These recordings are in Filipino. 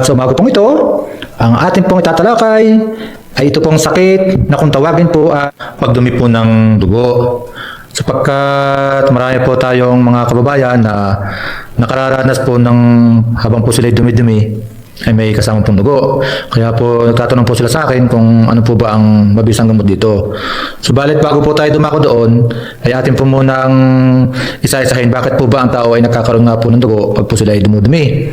At sa umaga pong ito, ang ating pong itatalakay ay ito pong sakit na kung tawagin po pagdumi po ng dugo. Sapagkat marami po tayong mga kababayan na nakararanas po ng habang po sila dumi-dumi ay may kasama pong dugo. Kaya po nagtatanong po sila sa akin kung ano po ba ang mabisang gamot dito. Subalit bago po tayo dumako doon, ay atin po munang isa-isahin bakit po ba ang tao ay nagkakaroon nga po ng dugo pag po sila ay dumudumi.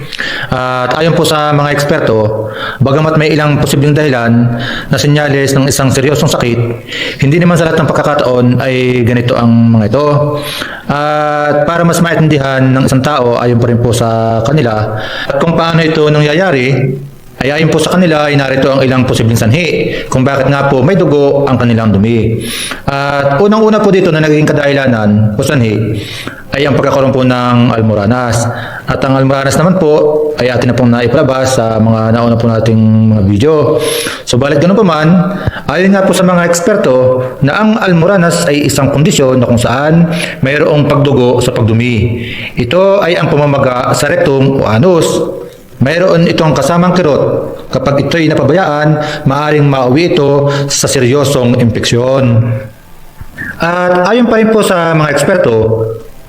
At ayon po sa mga eksperto, bagamat may ilang posibleng dahilan na senyales ng isang seryosong sakit, hindi naman sa lahat ng pagkakataon ay ganito ang mga ito. At para mas maintindihan ng isang tao, ayon pa rin po sa kanila, at kung paano ito nangyayari, ay ayon po sa kanila ay narito ang ilang posibleng sanhi kung bakit nga po may dugo ang kanilang dumi. At unang-una po dito na naging kadahilanan o sanhi ay ang pagkakaroon po ng almoranas. At ang almoranas naman po ay atin na pong naipalabas sa mga nauna po nating mga video. Subalit ganun pa man, ayon nga po sa mga eksperto na ang almoranas ay isang kondisyon na kung saan mayroong pagdugo sa pagdumi. Ito ay ang pamamaga sa rectum o anus. Mayroon itong kasamang kirot. Kapag ito'y napabayaan, maaaring mauwi ito sa seryosong impeksyon. At ayon pa rin po sa mga eksperto,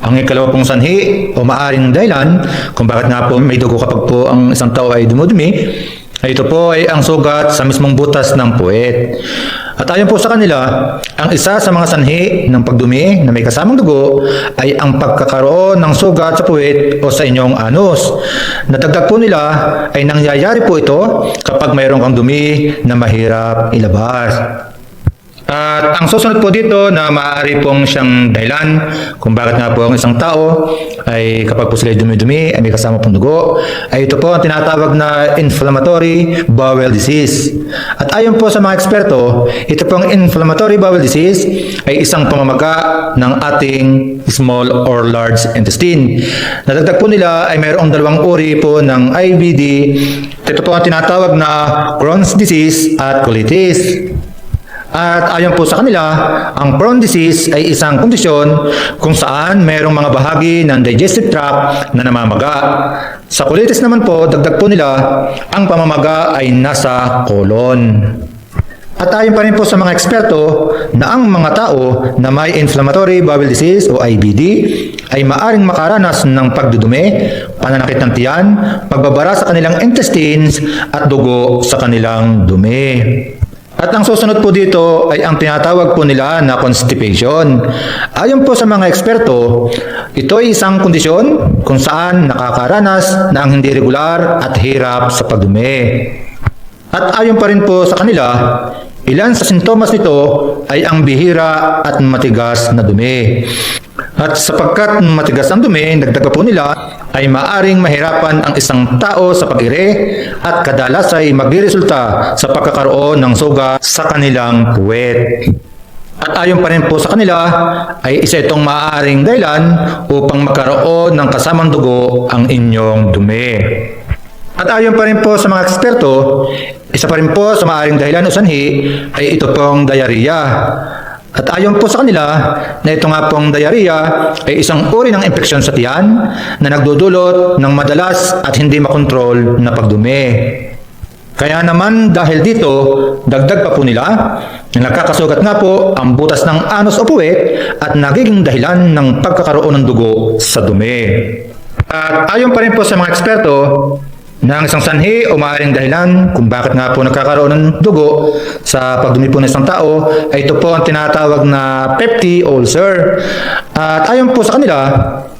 ang ikalawa pong sanhi o maaaring dahilan kung bakit nga po may dugo kapag po ang isang tao ay dumudumi, ay ito po ay ang sugat sa mismong butas ng puwet. At ayon po sa kanila, ang isa sa mga sanhi ng pagdumi na may kasamang dugo ay ang pagkakaroon ng sugat sa puwet o sa inyong anus. Nadagdag po nila ay nangyayari po ito kapag mayroon kang dumi na mahirap ilabas. At ang susunod po dito na maaari pong siyang dahilan kung bakit nga po ang isang tao ay kapag po sila dumi-dumi ay may kasama pong dugo, ay ito po ang tinatawag na inflammatory bowel disease. At ayon po sa mga eksperto, ito pong inflammatory bowel disease ay isang pamamaga ng ating small or large intestine. Nadagdag po nila ay mayroong dalawang uri po ng IBD. Ito po ang tinatawag na Crohn's disease at colitis. At ayon po sa kanila, ang Crohn's disease ay isang kondisyon kung saan mayroong mga bahagi ng digestive tract na namamaga. Sa colitis naman po, dagdag po nila, ang pamamaga ay nasa colon. At ayon pa rin po sa mga eksperto na ang mga tao na may inflammatory bowel disease o IBD ay maaring makaranas ng pagdudumi, pananakit ng tiyan, pagbabara sa kanilang intestines at dugo sa kanilang dumi. At ang susunod po dito ay ang tinatawag po nila na constipation. Ayon po sa mga eksperto, ito ay isang kondisyon kung saan nakakaranas na ang hindi regular at hirap sa pagdumi. At ayon pa rin po sa kanila, ilan sa sintomas nito ay ang bihira at matigas na dumi. At sapagkat matigas ang dumi, nagdaga po nila ay maaring mahirapan ang isang tao sa pag-ire at kadalas ay magresulta sa pagkakaroon ng sugat sa kanilang puwet. At ayon pa rin po sa kanila ay isa itong maaaring dahilan upang magkaroon ng kasamang dugo ang inyong dumi. At ayon pa rin po sa mga eksperto, isa pa rin po sa maaaring dahilan o sanhi ay ito pong diarrhea. At ayon po sa kanila na ito nga pong diarrhea ay isang uri ng impeksyon sa tiyan na nagdudulot ng madalas at hindi makontrol na pagdumi. Kaya naman dahil dito, dagdag pa po nila na nagkakasugat nga po ang butas ng anus o puwet at nagiging dahilan ng pagkakaroon ng dugo sa dumi. At ayon pa rin po sa mga eksperto, na ang isang sanhi o maaaring dahilan kung bakit nga po nagkakaroon ng dugo sa pagdumi po ng isang tao ay ito po ang tinatawag na peptic ulcer. At ayon po sa kanila,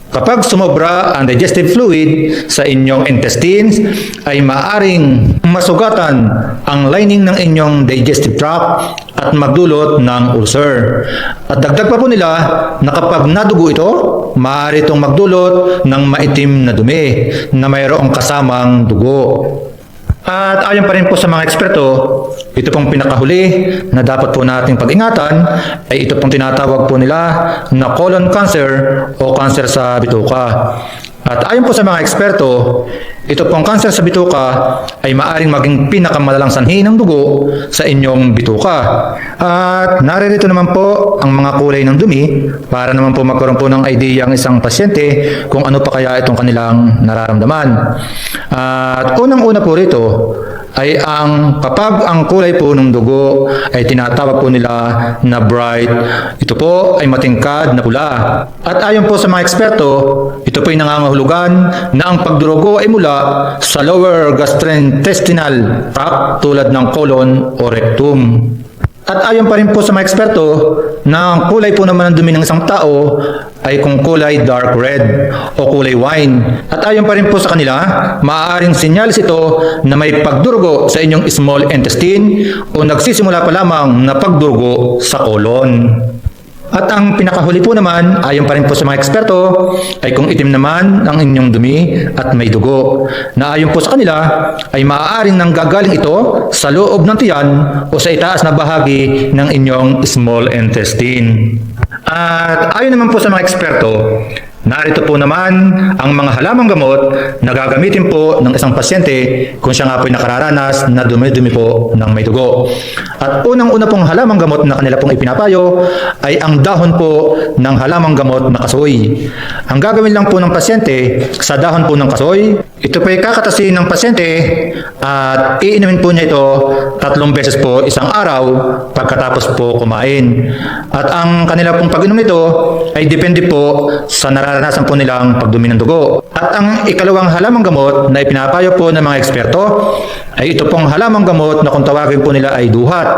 kapag sumobra ang digestive fluid sa inyong intestines ay maaaring masugatan ang lining ng inyong digestive tract at magdulot ng ulcer. At dagdag pa po nila na kapag nadugo ito, maaari itong magdulot ng maitim na dumi na mayroong kasamang dugo. At ayon pa rin po sa mga eksperto, ito pong pinakahuli na dapat po nating pag-ingatan ay ito pong tinatawag po nila na colon cancer o cancer sa bituka. At ayon po sa mga eksperto, ito pong kanser sa bituka ay maaaring maging pinakamalalang sanhi ng dugo sa inyong bituka. At naririto naman po ang mga kulay ng dumi para naman po magkaroon po ng idea ang isang pasyente kung ano pa kaya itong kanilang nararamdaman. At unang-una po rito ay kapag ang kulay po ng dugo ay tinatawag po nila na bright, ito po ay matingkad na pula. At ayon po sa mga eksperto, ito po ay nangangahulugan na ang pagdurugo ay mula sa lower gastrointestinal tract tulad ng colon o rectum. At ayon pa rin po sa mga eksperto na ang kulay po naman ng dumi ng isang tao ay kung kulay dark red o kulay wine. At ayon pa rin po sa kanila, maaaring sinyalis ito na may pagdurugo sa inyong small intestine o nagsisimula pa lamang na pagdurugo sa colon. At ang pinakahuli po naman, ayon pa rin po sa mga eksperto, ay kung itim naman ang inyong dumi at may dugo. Na ayon po sa kanila, ay maaaring nanggagaling ito sa loob ng tiyan o sa itaas na bahagi ng inyong small intestine. At ayon naman po sa mga eksperto, narito po naman ang mga halamang gamot na gagamitin po ng isang pasyente kung siya nga po ay nakararanas na dumi-dumi po ng may dugo. At unang-una pong halamang gamot na kanila pong ipinapayo ay ang dahon po ng halamang gamot na kasoy. Ang gagawin lang po ng pasyente sa dahon po ng kasoy, ito po ay kakatasin ng pasyente at iinumin po niya ito 3 beses po isang araw pagkatapos po kumain. At ang kanila pong pag-inom nito ay depende po sa nararanasan po nilang pagdumi ng dugo. At ang ikalawang halamang gamot na ipinapayo po ng mga eksperto ay ito pong halamang gamot na kung tawagin po nila ay duhat.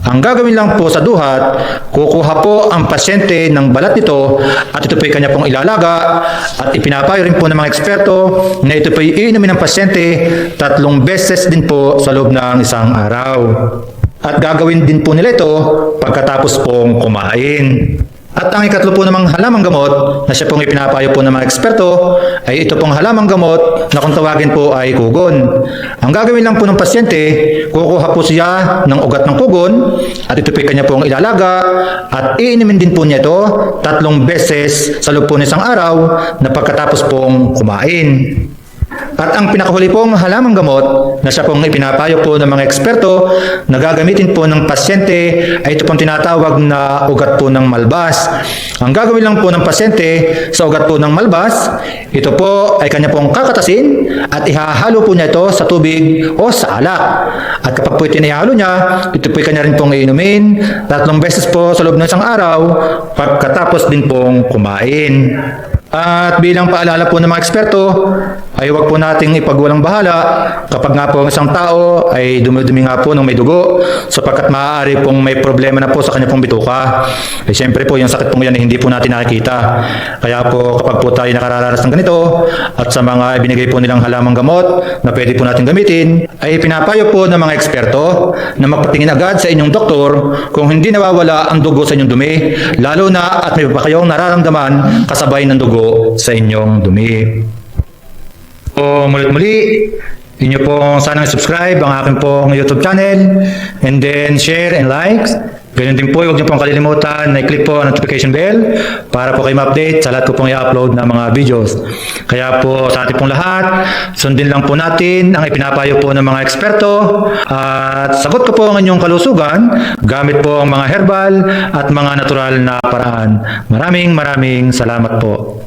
Ang gagawin lang po sa duhat, kukuha po ang pasyente ng balat nito at ito po ay kanya pong ilalaga at ipinapayo rin po ng mga eksperto na ito po ay iinumin ng pasyente 3 beses din po sa loob ng isang araw. At gagawin din po nila ito pagkatapos pong kumain. At ang ikatlo po namang halamang gamot na siya pong ipinapayo po ng mga eksperto ay ito pong halamang gamot na kung tawagin po ay kugon. Ang gagawin lang po ng pasyente, kukuha po siya ng ugat ng kugon at ito po kanya pong ilalaga at iinumin din po niya ito 3 beses sa loob po ng isang araw na pagkatapos pong kumain. At ang pinakahuli pong halamang gamot na siya pong ipinapayo po ng mga eksperto na gagamitin po ng pasyente ay ito pong tinatawag na ugat po ng malbas. Ang gagawin lang po ng pasyente sa ugat po ng malbas, ito po ay kanya pong kakatasin at ihahalo po niya ito sa tubig o sa alak. At kapag po ito inihalo niya, ito po ay kanya rin pong iinumin 3 beses po sa loob ng isang araw pagkatapos din pong kumain. At bilang paalala po ng mga eksperto, ay huwag po nating ipagwalang bahala kapag nga po ang isang tao ay dumidumi nga po ng may dugo sapagkat maaari pong may problema na po sa kanya pong bituka. Eh siyempre po yung sakit pong yan ay hindi po natin nakikita. Kaya po kapag po tayo nakararanas ng ganito at sa mga ibinigay po nilang halamang gamot na pwede po natin gamitin, ay pinapayo po ng mga eksperto na magpatingin agad sa inyong doktor kung hindi nawawala ang dugo sa inyong dumi, lalo na at may pa kayong nararamdaman kasabay ng dugo sa inyong dumi. So, muli, inyo pong sanang subscribe ang aking pong YouTube channel and then share and like. Ganyan din po, huwag niyo pong kalilimutan na i-click po ang notification bell para po kayo ma-update sa lahat ko pong i-upload na mga videos. Kaya po sa ating pong lahat, sundin lang po natin ang ipinapayo po ng mga eksperto at sagot ko po ang inyong kalusugan gamit po ang mga herbal at mga natural na paraan. Maraming salamat po.